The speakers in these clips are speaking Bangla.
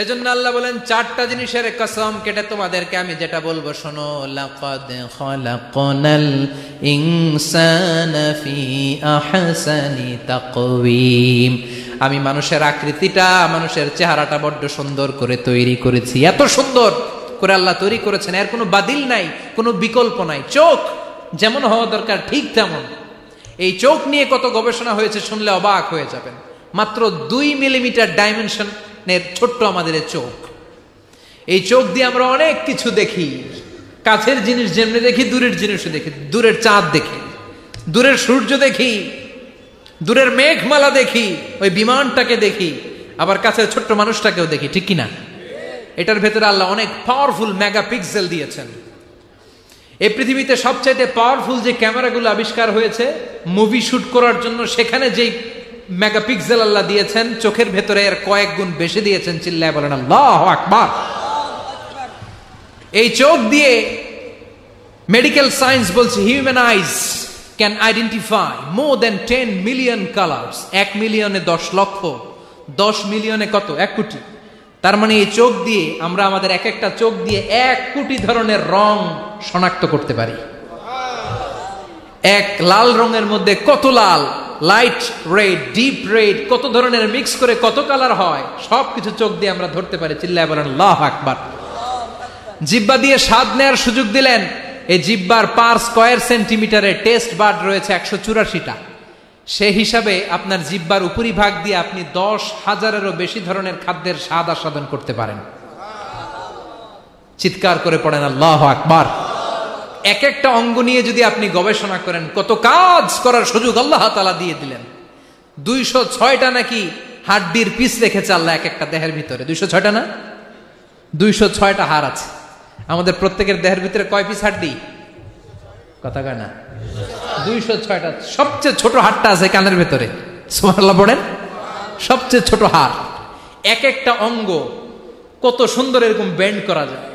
এজন্য আল্লাহ বলেন চারটা জিনিসের কসম কেটে তোমাদেরকে আমি যেটা বলবো শোনো। লাকাদ খালাকনাল ইনসানা ফি আহসানি তাকওয়িম। আমি মানুষের আকৃতিটা, মানুষের চেহারাটা বড্ড সুন্দর করে তৈরি করেছি। এত সুন্দর করে আল্লাহ তৈরি করেছেন, এর কোনো বাতিল নাই, কোনো বিকল্প নাই। চোখ যেমন হওয়া দরকার ঠিক তেমন। এই চোখ নিয়ে কত গবেষণা হয়েছে শুনলে অবাক হয়ে যাবেন। মাত্র 2 মিলিমিটার ডাইমেনশনের ছোট্ট আমাদের চোখ। এই চোখ দিয়ে আমরা অনেক কিছু দেখি। কাছের জিনিস যেমনি দেখি, দূরের জিনিসও দেখি। দূরের চাঁদ দেখি, দূরের সূর্য দেখি, দূরের মেঘমালা দেখি, ওই বিমানটাকে দেখি, আবার কাছের ছোট্ট মানুষটাকেও দেখি, ঠিক কিনা? এটার ভেতরে আল্লাহ অনেক পাওয়ারফুল মেগাপিক্সেল দিয়েছেন। এই পৃথিবীতে সবচাইতে পাওয়ারফুল যে ক্যামেরাগুলো আবিষ্কার হয়েছে মুভি শুট করার জন্য, সেখানে যেই মেগাপিক্সেল আল্লাহ দিয়েছেন, চোখের ভেতরে এর কয়েক গুণ বেশি দিয়েছেন। চিল্লায় বলেন আল্লাহু আকবার। এই চোখ দিয়ে মেডিকেল সায়েন্স বলছে human eyes can identify more than 10 million colours. 1 মিলিয়নে 10 লক্ষ, 10 মিলিয়নে কত? 1 কোটি। তার মানে এই চোখ দিয়ে আমরা আমাদের এক একটা চোখ দিয়ে 1 কোটি ধরনের রং শনাক্ত করতে পারি। এক লাল রঙের মধ্যে কত লাল, লাইট রেড, ডিপ রেড, কত ধরনের মিক্স করে কত কালার হয়, সবকিছু চোখ দিয়ে আমরা ধরতে পারি। চিল্লায় বলেন আল্লাহু আকবার। জিহ্বা দিয়ে স্বাদ নেওয়ার সুযোগ দিলেন। এই জিহ্বার পার স্কয়ার সেন্টিমিটারে টেস্ট বাড রয়েছে 184টা। সেই হিসাবে আপনার জিহ্বার উপরিভাগ দিয়ে আপনি 10,000-এরও বেশি ধরনের খাদ্যের স্বাদ আস্বাদন করতে পারেন। চিৎকার করে পড়েন আল্লাহু আকবার। এক একটা অঙ্গ নিয়ে যদি আপনি গবেষণা করেন, কত কাজ করার সুযোগ আল্লাহ তাআলা দিয়ে দিলেন। 206টা নাকি হাড্ডির পিস রেখেছে আল্লাহ এক একটা দেহের ভিতরে। 206টা না, 206টা হাড় আছে। আমাদের প্রত্যেকের দেহের ভিতরে কয় পিস হাড্ডি? কথা কয় না, 206টা। সবচেয়ে ছোট হাড়টা আছে কানের ভেতরে। সুবহানাল্লাহ পড়েন। সবচেয়ে ছোট হাড়। এক একটা অঙ্গ কত সুন্দর এরকম বেন্ড করা যায়,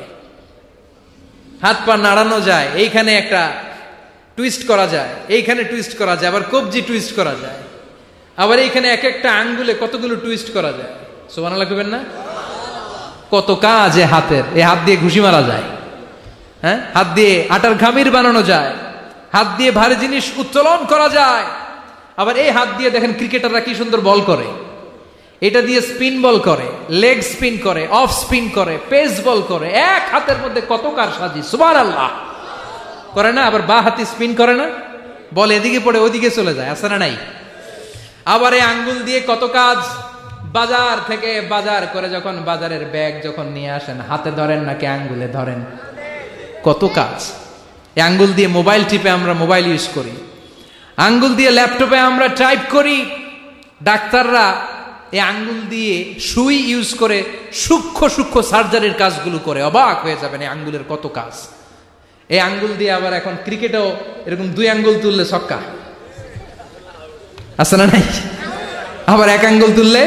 হাত পা নাড়ানো যায়, এইখানে একটা টুইস্ট করা যায়, এইখানে টুইস্ট করা যায়, আবার কবজি টুইস্ট করা যায়, আবার এইখানে এক একটা আঙ্গুলে কতগুলো টুইস্ট করা যায়। সুবহানাল্লাহ কইবেন না? কত কাজ এ হাতের। এই হাত দিয়ে ঘুষি মারা যায়, হ্যাঁ, হাত দিয়ে আটার খামির বানানো যায়, হাত দিয়ে ভারী জিনিস উত্তোলন করা যায়। আবার এই হাত দিয়ে দেখেন ক্রিকেটাররা কি সুন্দর বল করে। এটা দিয়ে স্পিন বল করে, লেগ স্পিন করে, অফ স্পিন করে, পেস বল করে। এক হাতের মধ্যে কত কারসাজি। সুবহানাল্লাহ করে না? আবার বা হাতি স্পিন করে না, বল এদিকে পড়ে ওদিকে চলে যায়, আছে না নাই? আবার এই আঙ্গুল দিয়ে কত কাজ। বাজার থেকে বাজার করে যখন বাজারের ব্যাগ যখন নিয়ে আসেন, হাতে ধরেন নাকি আঙ্গুলে ধরেন? কত কাজ। এই আঙ্গুল দিয়ে মোবাইল টিপে আমরা মোবাইল ইউজ করি, আঙ্গুল দিয়ে ল্যাপটপে আমরা টাইপ করি। ডাক্তাররা এই আঙ্গুল দিয়ে সুই ইউজ করে সূক্ষ্ম সূক্ষ্ম সার্জারির কাজগুলো করে। অবাক হয়ে যাবেন এই আঙ্গুলের কত কাজ। এই আঙ্গুল দিয়ে আবার এখন ক্রিকেটেও এরকম 2 আঙ্গুল তুললে ছক্কা, আছে না নাই? আবার 1 আঙ্গুল তুললে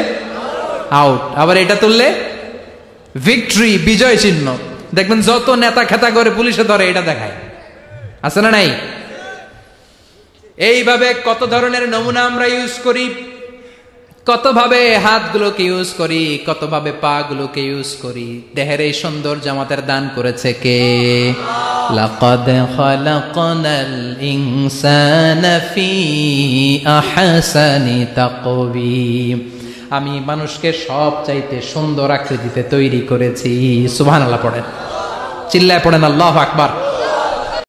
আউট, আবার এটা তুললে ভিক্টরি, বিজয় চিহ্ন। দেখবেন যত নেতা খেতা করে পুলিশে ধরে এটা দেখায়, আছে না নাই? এইভাবে কত ধরনের নমুনা আমরা ইউজ করি, কতভাবে হাতগুলোকে ইউজ করি, কতভাবে পা গুলোকে ইউজ করি। দেহের এই সৌন্দর্য আমাদের দান করেছে কে? লাকাদ খালাকনাল ইনসানা ফি আহসানি তাকওয়িম। আমি মানুষকে সব চাইতে সুন্দর আকৃতিতে তৈরি করেছি। সুবহানাল্লাহ পড়েন, চিল্লায় পড়েন আল্লাহু আকবার।